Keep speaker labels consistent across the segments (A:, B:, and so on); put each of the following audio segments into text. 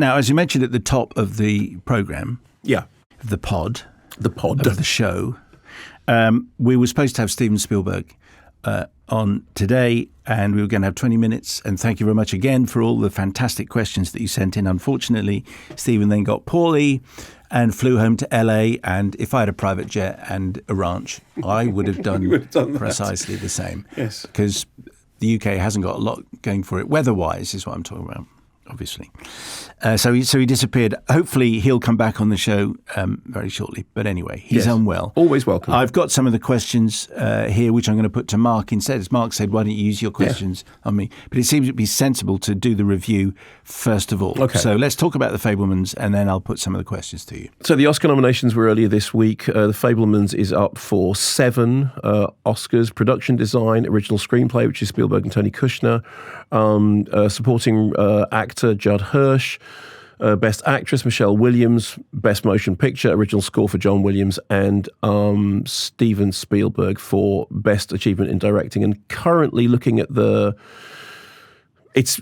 A: Now, as you mentioned at the top of the programme,
B: Yeah.
A: the pod
B: The
A: of the show, we were supposed to have Steven Spielberg on today, and we were going to have 20 minutes. And thank you very much again for all the fantastic questions that you sent in. Unfortunately, Steven then got poorly and flew home to LA. And if I had a private jet and a ranch, I would have done, precisely the same.
B: Yes.
A: Because the UK hasn't got a lot going for it, weather-wise, is what I'm talking about, obviously. So he disappeared. Hopefully he'll come back on the show very shortly. But anyway, he's unwell.
B: Always welcome.
A: I've got some of the questions here, which I'm going to put to Mark instead. As Mark said, why don't you use your questions on me? But it seems to be sensible to do the review first of all. Okay. So let's talk about the Fabelmans, and then I'll put some of the questions to you.
B: So the Oscar nominations were earlier this week. The Fabelmans is up for 7 Oscars: production design, original screenplay, which is Spielberg and Tony Kushner, supporting actor Judd Hirsch, best actress Michelle Williams, best motion picture, original score for John Williams, and Steven Spielberg for best achievement in directing. And currently looking at it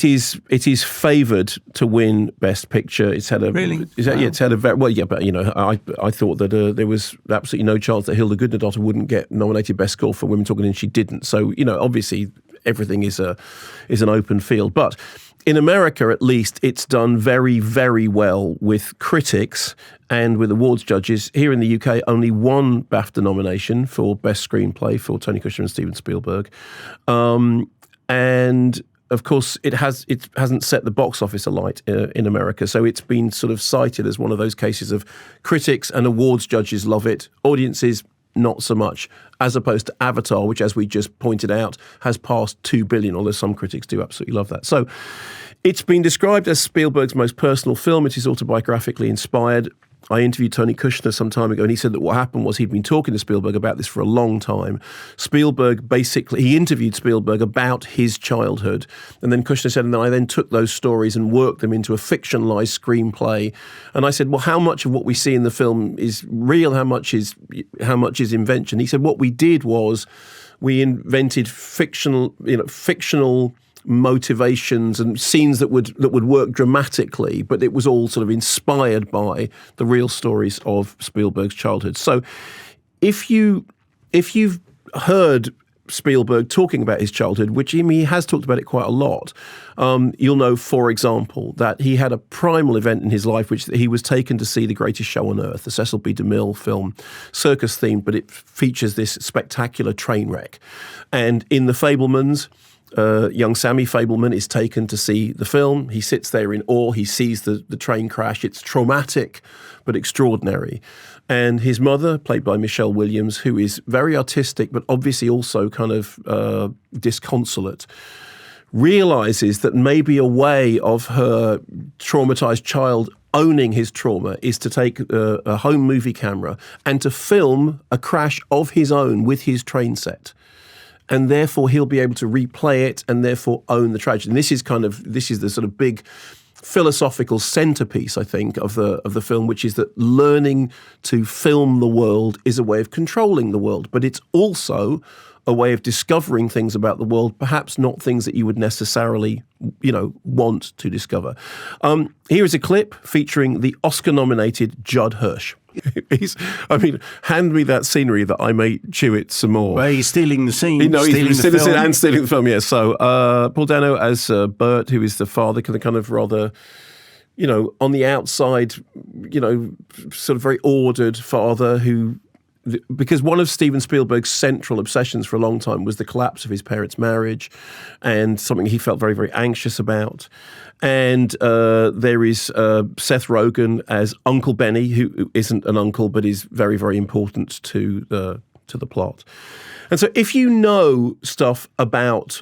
B: is favoured to win Best Picture. It's had a it's had a very but I thought that there was absolutely no chance that Hilda Gudnadottir wouldn't get nominated Best Score for Women Talking, and she didn't. So obviously everything is an open field, but in America, at least, it's done very, very well with critics and with awards judges. Here in the UK, only one BAFTA nomination for Best Screenplay for Tony Kushner and Steven Spielberg. And of course, it hasn't set the box office alight in America. So it's been sort of cited as one of those cases of critics and awards judges love it, audiences not so much, as opposed to Avatar, which, as we just pointed out, has passed 2 billion, although some critics do absolutely love that. So it's been described as Spielberg's most personal film. It is autobiographically inspired. I interviewed Tony Kushner some time ago, and he said that what happened was he'd been talking to Spielberg about this for a long time. He interviewed Spielberg about his childhood, and then Kushner said, and then I then took those stories and worked them into a fictionalized screenplay. And I said, well, how much of what we see in the film is real? How much is invention? He said, what we did was we invented fictional motivations and scenes that would work dramatically, but it was all sort of inspired by the real stories of Spielberg's childhood. So if you've heard Spielberg talking about his childhood, which he has talked about it quite a lot, you'll know, for example, that he had a primal event in his life, which he was taken to see The Greatest Show on Earth, the Cecil B. DeMille film, circus themed, but it features this spectacular train wreck. And in The Fabelmans, young Sammy Fabelman is taken to see the film. He sits there in awe. He sees the train crash. It's traumatic, but extraordinary. And his mother, played by Michelle Williams, who is very artistic, but obviously also kind of disconsolate, realizes that maybe a way of her traumatized child owning his trauma is to take a home movie camera and to film a crash of his own with his train set. And therefore he'll be able to replay it and therefore own the tragedy. And this is the sort of big philosophical centerpiece, I think, of the film, which is that learning to film the world is a way of controlling the world, but it's also a way of discovering things about the world, perhaps not things that you would necessarily, want to discover. Here is a clip featuring the Oscar-nominated Judd Hirsch. Hand me that scenery that I may chew it some more.
A: Well, he's stealing the scene.
B: He's stealing the scene and stealing the film, yes. So Paul Dano as Bert, who is the father, kind of rather, on the outside, sort of very ordered father who, because one of Steven Spielberg's central obsessions for a long time was the collapse of his parents' marriage, and something he felt very, very anxious about. And there is Seth Rogen as Uncle Benny, who isn't an uncle but is very, very important to the plot. And so if you know stuff about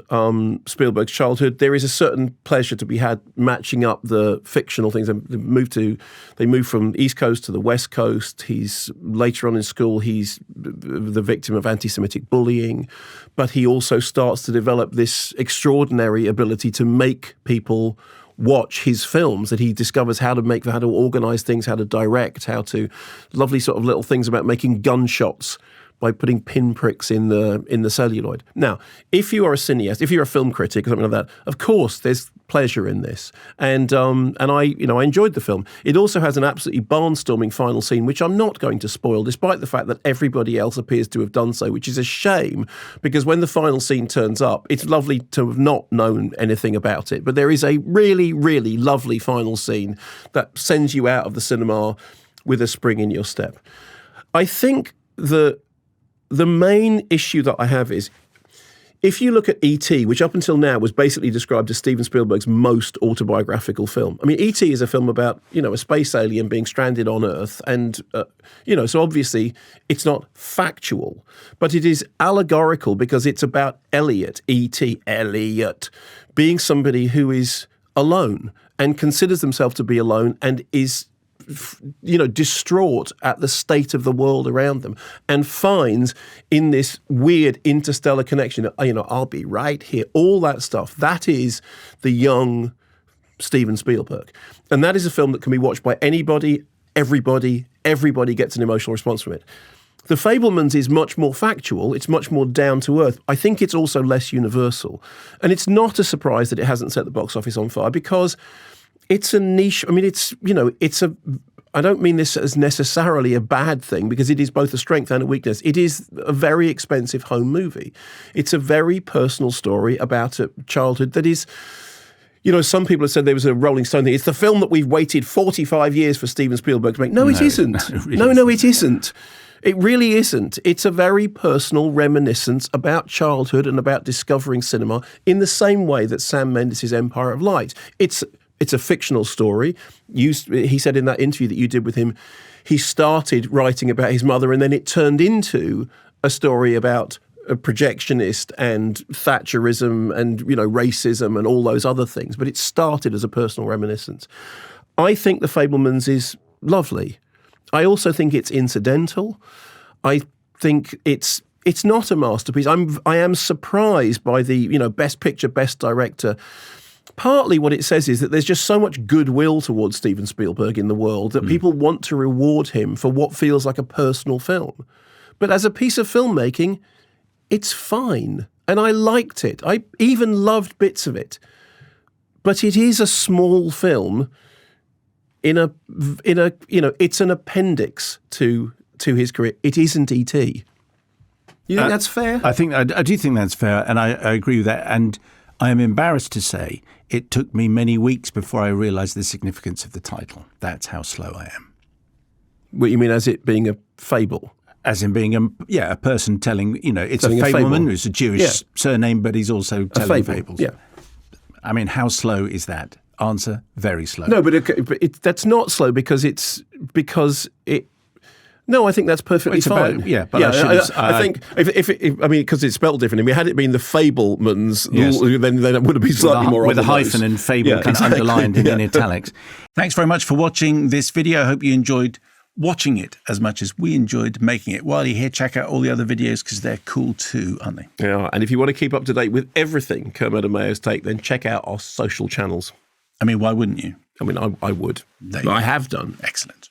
B: Spielberg's childhood, there is a certain pleasure to be had matching up the fictional things. They move from the East Coast to the West Coast. He's later on in school, he's the victim of anti-Semitic bullying, but he also starts to develop this extraordinary ability to make people watch his films, that he discovers how to organize things, how to direct, lovely sort of little things about making gunshots by putting pinpricks in the celluloid. Now, if you are a cineast, if you're a film critic or something like that, of course there's pleasure in this, and I enjoyed the film. It also has an absolutely barnstorming final scene, which I'm not going to spoil, despite the fact that everybody else appears to have done so, which is a shame, because when the final scene turns up, it's lovely to have not known anything about it. But there is a really, really lovely final scene that sends you out of the cinema with a spring in your step. I think the main issue that I have is, if you look at E.T., which up until now was basically described as Steven Spielberg's most autobiographical film. I mean, E.T. is a film about, a space alien being stranded on Earth. And, so obviously it's not factual, but it is allegorical because it's about Elliot, E.T., Elliot, being somebody who is alone and considers himself to be alone and is distraught at the state of the world around them, and finds in this weird interstellar connection, I'll be right here, all that stuff. That is the young Steven Spielberg. And that is a film that can be watched by anybody, everybody gets an emotional response from it. The Fabelmans is much more factual. It's much more down to earth. I think it's also less universal. And it's not a surprise that it hasn't set the box office on fire, because it's a niche. I mean, I don't mean this as necessarily a bad thing, because it is both a strength and a weakness. It is a very expensive home movie. It's a very personal story about a childhood that is, some people have said there was a Rolling Stone thing. It's the film that we've waited 45 years for Steven Spielberg to make. No, it isn't. No, it isn't. It really isn't. It's a very personal reminiscence about childhood and about discovering cinema in the same way that Sam Mendes' Empire of Light. It's a fictional story. He said in that interview that you did with him, he started writing about his mother, and then it turned into a story about a projectionist and Thatcherism and, racism and all those other things. But it started as a personal reminiscence. I think The Fabelmans is lovely. I also think it's incidental. I think it's not a masterpiece. I am surprised by the, Best Picture, Best Director. Partly what it says is that there's just so much goodwill towards Steven Spielberg in the world that people want to reward him for what feels like a personal film. But as a piece of filmmaking, it's fine. And I liked it. I even loved bits of it. But it is a small film it's an appendix to his career. It isn't E.T. You think that's fair?
A: I do think that's fair, and I agree with that. And I am embarrassed to say it took me many weeks before I realised the significance of the title. That's how slow I am.
B: What you mean, as it being a fable?
A: As in being a person telling, it's telling a Fabelman who's a Jewish surname, but he's also telling fables.
B: Yeah.
A: I mean, how slow is that? Answer, very slow.
B: No, but that's not slow because it. No, I think that's perfectly fine. I think because it's spelled differently. Had it been the Fabelmans, then it would have been slightly more
A: with a hyphen and fable kind of underlined in italics. Thanks very much for watching this video. I hope you enjoyed watching it as much as we enjoyed making it. While you're here, check out all the other videos because they're cool too, aren't they?
B: Yeah, and if you want to keep up to date with everything Kermode and Mayo's take, then check out our social channels.
A: I mean, why wouldn't you?
B: I mean, I would. I have done.
A: Excellent.